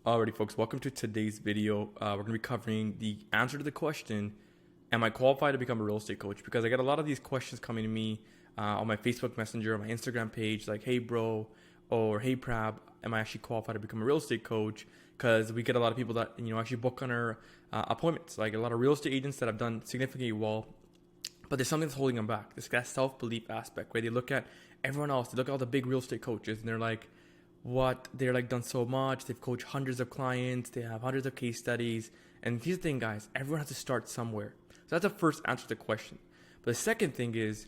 Alrighty, folks, welcome to today's video. We're going to be covering the answer to the question, am I qualified to become a real estate coach? Because I get a lot of these questions coming to me on my Facebook Messenger, on my Instagram page, like, hey, bro, or hey, Prab, am I actually qualified to become a real estate coach? Because we get a lot of people that, actually book on our appointments, like a lot of real estate agents that have done significantly well, but there's something that's holding them back. This that self-belief aspect, where they look at everyone else, they look at all the big real estate coaches, and they're like, they're like done so much, they've coached hundreds of clients, they have hundreds of case studies. And here's the thing, guys, everyone has to start somewhere. So that's the first answer to the question. But the second thing is,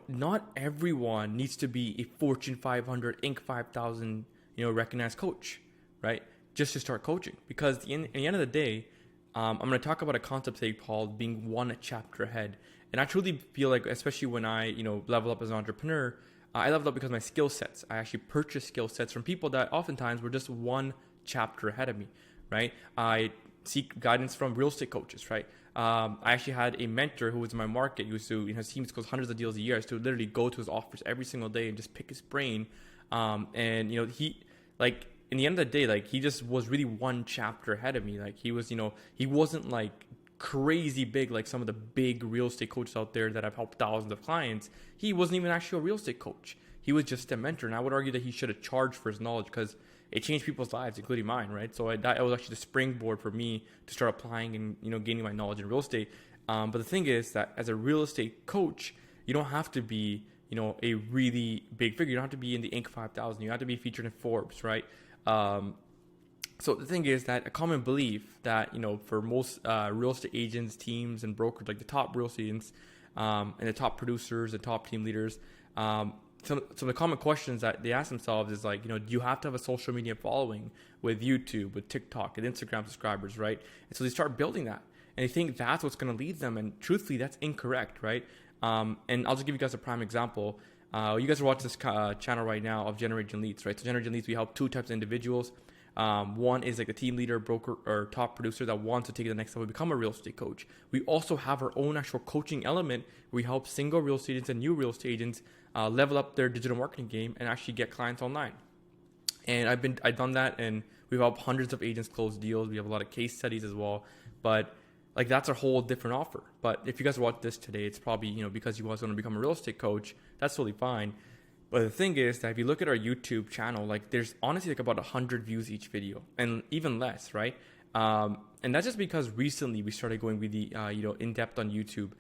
not everyone needs to be a Fortune 500 Inc. 5000 recognized coach, right, just to start coaching. Because at the end of the day, I'm going to talk about a concept today called being one chapter ahead. And I truly feel like, especially when I level up as an entrepreneur, I leveled up because of my skill sets. I actually purchased skill sets from people that oftentimes were just one chapter ahead of me, right? I seek guidance from real estate coaches, right? I actually had a mentor who was in my market. He used to, his team closed hundreds of deals a year. I used to literally go to his office every single day and just pick his brain. He, like, in the end of the day, like, he just was really one chapter ahead of me. Like, he was, he wasn't like crazy big like some of the big real estate coaches out there that have helped thousands of clients. He wasn't even actually a real estate coach. He was just a mentor. And I would argue that he should have charged for his knowledge because it changed people's lives, including mine, right? So that was actually the springboard for me to start applying and, gaining my knowledge in real estate. But the thing is that as a real estate coach, you don't have to be, a really big figure. You don't have to be in the Inc. 5000. You have to be featured in Forbes, right? So the thing is that a common belief that, for most real estate agents, teams, and brokers, like the top real estate agents and the top producers and top team leaders, some of the common questions that they ask themselves is like, do you have to have a social media following with YouTube, with TikTok, and Instagram subscribers, right? And so they start building that. And they think that's what's going to lead them. And truthfully, that's incorrect, right? And I'll just give you guys a prime example. You guys are watching this channel right now of Generating Leads, right? So Generating Leads, we help two types of individuals. One is like a team leader, broker, or top producer that wants to take it to the next level, become a real estate coach. We also have our own actual coaching element. We help single real estate agents and new real estate agents level up their digital marketing game and actually get clients online. And I've done that, and we've helped hundreds of agents close deals. We have a lot of case studies as well, but like that's a whole different offer. But if you guys watch this today, it's probably because you guys want to become a real estate coach. That's totally fine. But the thing is that if you look at our YouTube channel, like there's honestly like about 100 views each video, and even less, right? And that's just because recently we started going really, in depth on YouTube.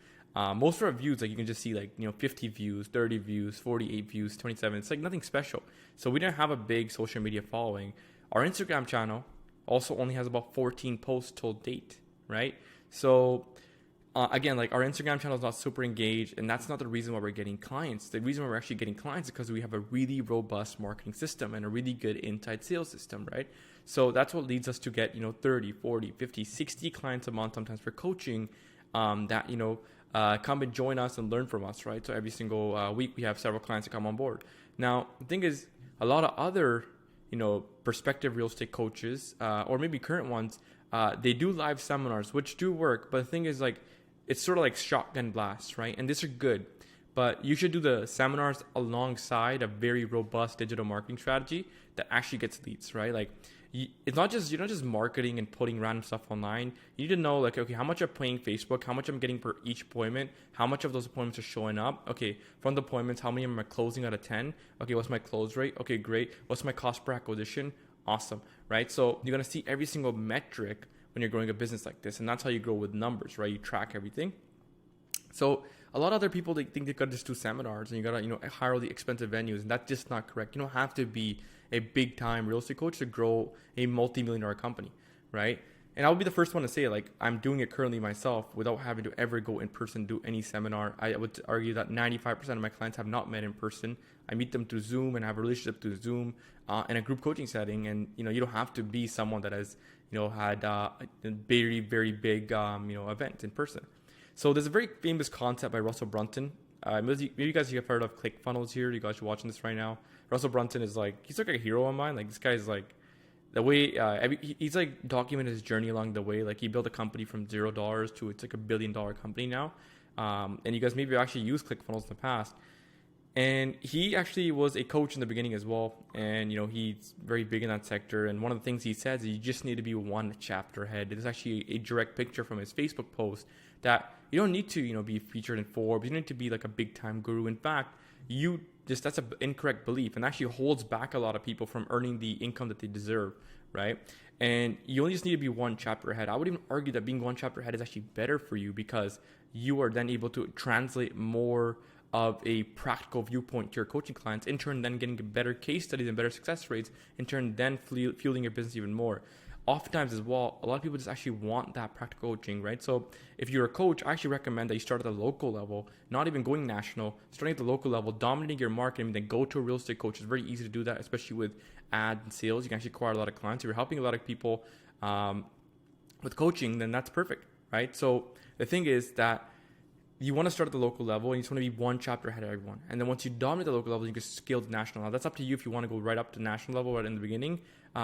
Most of our views, like you can just see like, 50 views, 30 views, 48 views, 27. It's like nothing special. So we didn't have a big social media following. Our Instagram channel also only has about 14 posts till date, right? So again, like our Instagram channel is not super engaged, and that's not the reason why we're getting clients. The reason why we're actually getting clients is because we have a really robust marketing system and a really good inside sales system, right? So that's what leads us to get, 30, 40, 50, 60 clients a month, sometimes for coaching that, come and join us and learn from us, right? So every single week we have several clients that come on board. Now, the thing is, a lot of other, prospective real estate coaches or maybe current ones, they do live seminars, which do work. But the thing is, like, it's sort of like shotgun blasts, right? And these are good, but you should do the seminars alongside a very robust digital marketing strategy that actually gets leads, right? Like, you're not just marketing and putting random stuff online. You need to know, like, okay, how much I'm paying Facebook, how much I'm getting per each appointment, how much of those appointments are showing up. Okay, from the appointments, how many am I closing out of 10? Okay, what's my close rate? Okay, great. What's my cost per acquisition? Awesome, right? So you're gonna see every single metric when you're growing a business like this, and that's how you grow with numbers, right? You track everything. So a lot of other people, they think they gotta just do seminars and you gotta hire all the expensive venues, and that's just not correct. You don't have to be a big time real estate coach to grow a multi-million-dollar company, right? And I'll be the first one to say, like, I'm doing it currently myself without having to ever go in person, do any seminar. I would argue that 95% of my clients have not met in person. I meet them through Zoom and have a relationship through Zoom in a group coaching setting. And, you don't have to be someone that has, had a very, very big, event in person. So there's a very famous concept by Russell Brunson. Maybe you guys have heard of ClickFunnels here. You guys are watching this right now. Russell Brunson is like, he's like a hero of mine. Like, this guy's like, the way he's like documented his journey along the way. Like, he built a company from $0 to it's like $1 billion company now. And you guys maybe actually used ClickFunnels in the past. And he actually was a coach in the beginning as well. And, he's very big in that sector. And one of the things he says is you just need to be one chapter ahead. There's actually a direct picture from his Facebook post that you don't need to, be featured in Forbes. You don't need to be like a big time guru. In fact, that's an incorrect belief and actually holds back a lot of people from earning the income that they deserve, right? And you only just need to be one chapter ahead. I would even argue that being one chapter ahead is actually better for you because you are then able to translate more of a practical viewpoint to your coaching clients, in turn then getting better case studies and better success rates, in turn then fueling your business even more. Oftentimes as well, a lot of people just actually want that practical coaching, right? So if you're a coach, I actually recommend that you start at the local level, not even going national, starting at the local level, dominating your market, and then go to a real estate coach. It's very easy to do that, especially with ads and sales. You can actually acquire a lot of clients. If you're helping a lot of people with coaching, then that's perfect, right? So the thing is that you want to start at the local level and you just want to be one chapter ahead of everyone. And then once you dominate the local level, you can scale to national. Now that's up to you if you want to go right up to national level right in the beginning.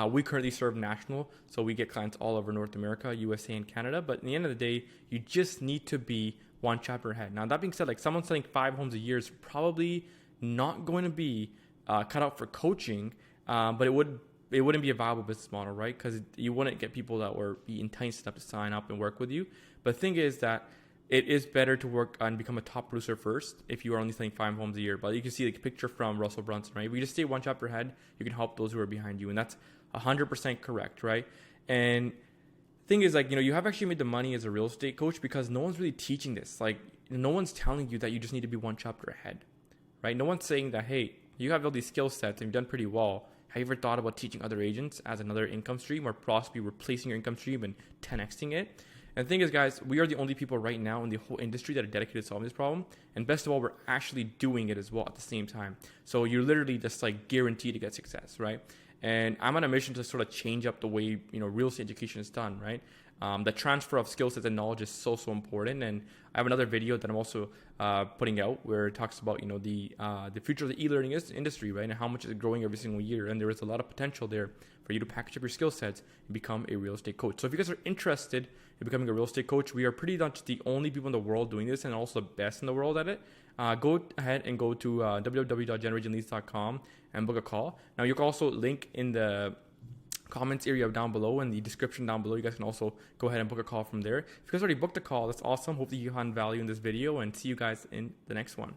We currently serve national, so we get clients all over North America, USA, and Canada. But in the end of the day, you just need to be one chapter ahead. Now that being said, like someone selling 5 homes a year is probably not going to be cut out for coaching, but it wouldn't be a viable business model, right? Because you wouldn't get people that were be enticed enough to sign up and work with you. But the thing is that it is better to work and become a top producer first if you are only selling 5 homes a year. But you can see the picture from Russell Brunson, right? If you just stay one chapter ahead, you can help those who are behind you. And that's 100% correct, right? And the thing is, like, you have actually made the money as a real estate coach because no one's really teaching this. Like, no one's telling you that you just need to be one chapter ahead, right? No one's saying that, hey, you have all these skill sets and you've done pretty well. Have you ever thought about teaching other agents as another income stream or possibly replacing your income stream and 10xing it? And the thing is, guys, we are the only people right now in the whole industry that are dedicated to solving this problem. And best of all, we're actually doing it as well at the same time. So you're literally just like guaranteed to get success, right? And I'm on a mission to sort of change up the way, real estate education is done, right? The transfer of skill sets and knowledge is so important. And I have another video that I'm also putting out where it talks about, the future of the e-learning industry, right? And how much it's growing every single year. And there is a lot of potential there for you to package up your skill sets and become a real estate coach. So if you guys are interested in becoming a real estate coach, we are pretty much the only people in the world doing this and also the best in the world at it. Go ahead and go to www.generationleads.com and book a call. Now, you can also link in the comments area down below and the description down below. You guys can also go ahead and book a call from there. If you guys already booked a call, that's awesome. Hopefully you found value in this video and see you guys in the next one.